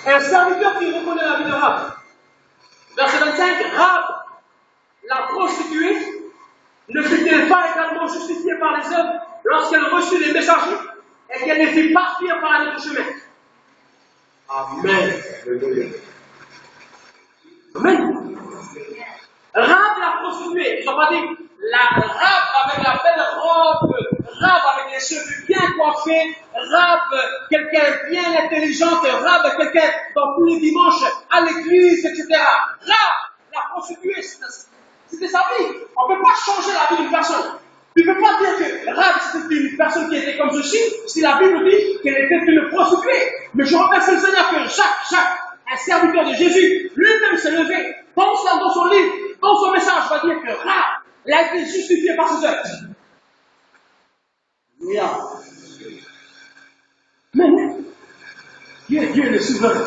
Un serviteur qui reconnaît la vie de Rahab. Verset 25, Rahab, la prostituée, ne fut-elle pas également justifiée par les hommes lorsqu'elle reçut les messagers et qu'elle les fit partir par un autre chemin? Amen. Amen. Rahab la prostituée, ils n'ont pas dit la Rahab avec la belle robe, Rahab avec les cheveux bien coiffés, Rahab quelqu'un bien intelligente, Rahab quelqu'un dans tous les dimanches à l'église, etc. Rahab la prostituée, c'était sa vie. On ne peut pas changer la vie d'une personne. Tu ne peux pas dire que Rahab c'était une personne qui était comme ceci, si la Bible dit qu'elle était une prostituée. Mais je remercie le Seigneur que Jacques, un serviteur de Jésus, lui-même s'est levé dans son livre, dans son message, va dire que Rahab, elle a été justifiée par ses œuvres. Alléluia. Mais Dieu est le souverain.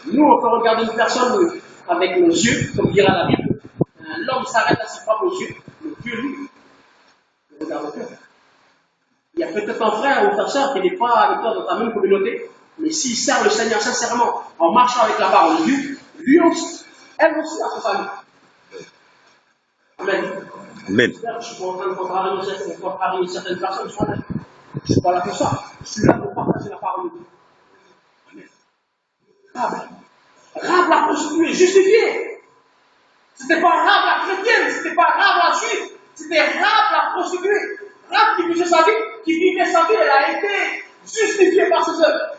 Nous, on peut regarder une personne avec nos yeux, comme dira la Bible. L'homme s'arrête à ses propres yeux, mais Dieu, lui, le regarde au cœur. Il y a peut-être un frère ou ta soeur qui n'est pas avec toi dans ta même communauté, mais s'il sert le Seigneur sincèrement, en marchant avec la parole de Dieu, lui aussi, elle aussi a son salut. Amen. Amen. Je ne suis pas en train de contrarier certaines personnes, je ne suis pas là pour ça. Je suis là pour partager la parole de Dieu. Amen. Rahab la prostituée, justifiée. C'était pas Rahab la chrétienne, c'était pas Rahab la juive, c'était Rahab la prostituée. Rahab qui vivait sa vie, elle a été justifiée par ses œuvres.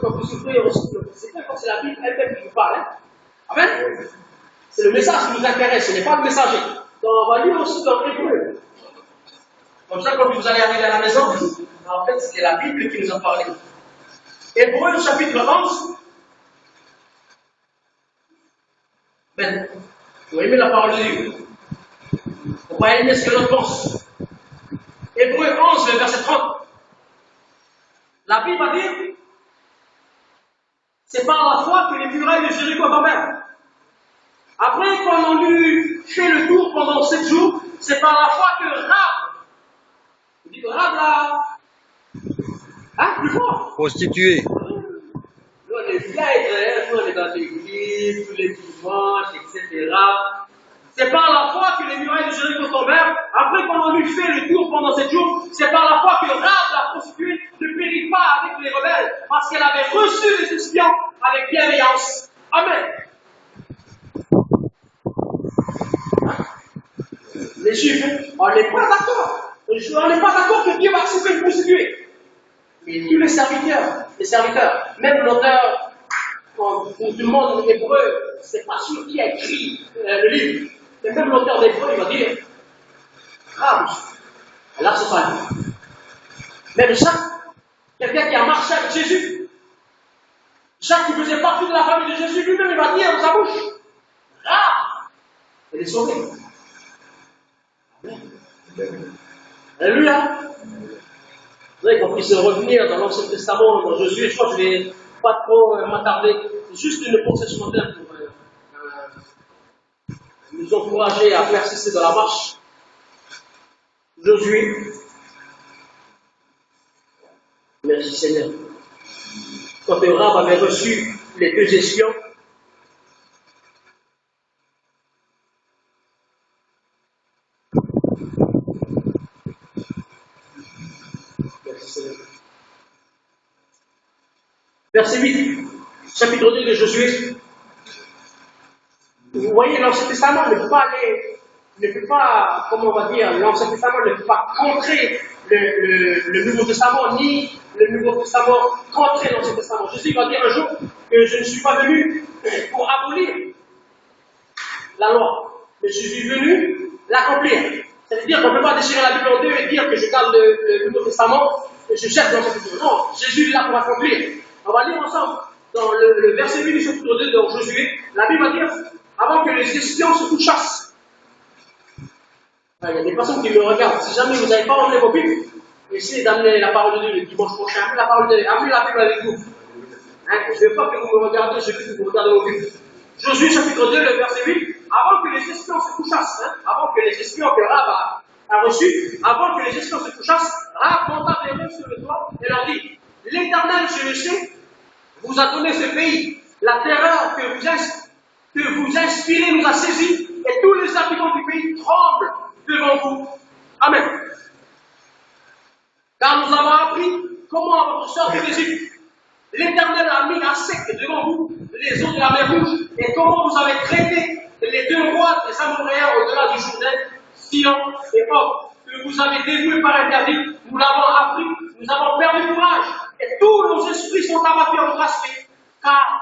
Quand vous souffrez aussi, c'est bien quand c'est la Bible elle-même qui vous parle. Hein? Amen. C'est le message qui nous intéresse, ce n'est pas le messager. Donc on va lire aussi dans l'Hébreu. Comme ça, quand vous allez arriver à la maison, en fait, c'est la Bible qui nous a parlé. Hébreu, chapitre 11. Ben, vous aimez la parole de Dieu. On va aimer ce que l'on pense. Hébreu 11, le verset 30. La Bible va dire, c'est par la foi que les murailles de Jéricho tombèrent. Après qu'on en eut fait le tour pendant 7 jours, c'est par la foi que Rahab, vous dites Rahab là, hein, plus fort. Prostituée. Nous on est bien, nous on est dans l'église, tous les dimanches, etc. C'est par la foi que les murailles de Jéricho tombèrent. Après qu'on en eut fait le tour pendant 7 jours, c'est par la foi que Rahab, la prostituée, ne périt pas avec les rebelles, parce qu'elle avait reçu les espions avec bienveillance. Amen. Les Juifs, on n'est pas d'accord. On n'est pas d'accord que Dieu va accepter une prostituée. Mais tous les serviteurs, même l'auteur, pour tout le monde hébreu, c'est pas sûr qui a écrit le livre. Mais même l'auteur d'hébreu, il va dire, Rahab, elle a ce salut. Même Jacques, quelqu'un qui a marché avec Jésus, Jacques qui faisait partie de la famille de Jésus, lui-même, il va dire dans sa bouche, Rahab, elle est sauvée. Alléluia. Vous savez qu'on puisse revenir dans l'Ancien Testament, dans Josué, je crois que je ne vais pas trop m'attarder. C'est juste une pensée ce matin pour nous encourager à persister dans la marche. Josué. Merci Seigneur. Quand Rahab avait reçu les 2 espions, verset 8, chapitre 2 de Josué. Vous voyez, l'Ancien Testament ne peut pas, comment on va dire, l'Ancien Testament ne peut pas contrer le Nouveau Testament, ni le Nouveau Testament contrer l'Ancien Testament. Jésus va dire un jour que je ne suis pas venu pour abolir la loi, mais je suis venu l'accomplir. Ça veut dire qu'on ne peut pas déchirer la Bible en deux et dire que je garde le Nouveau Testament et je cherche l'Ancien Testament. Non, Jésus est là pour accomplir. On va lire ensemble dans le verset 8 du chapitre 2 de Josué. La Bible va dire, avant que les espions se couchassent. Il y a des personnes qui me regardent. Si jamais vous n'avez pas emmené vos Bibles, essayez d'amener la parole de Dieu le dimanche prochain. Amenez la Bible avec vous. Hein, je ne veux pas que vous me regardez, je veux que vous regardez vos Bibles. Josué chapitre 2, le verset 8. Avant que les espions se couchassent, avant que les espions que Rahab a reçus, avant que les espions se couchassent, Rahab monta vers eux sur le toit et leur dit, l'Éternel, je le sais, vous nous a donné ce pays. La terreur que vous inspirez nous a saisis et tous les habitants du pays tremblent devant vous. Amen. Car nous avons appris comment, à votre sortie d'Égypte, l'Éternel a mis à sec devant vous les eaux de la mer Rouge et comment vous avez traité les deux rois des Amoréens au-delà du Jourdain, Sion et Og, que vous avez dévoués par interdit. Nous l'avons appris, nous avons perdu courage et tous nos esprits sont abattus en notre aspect, car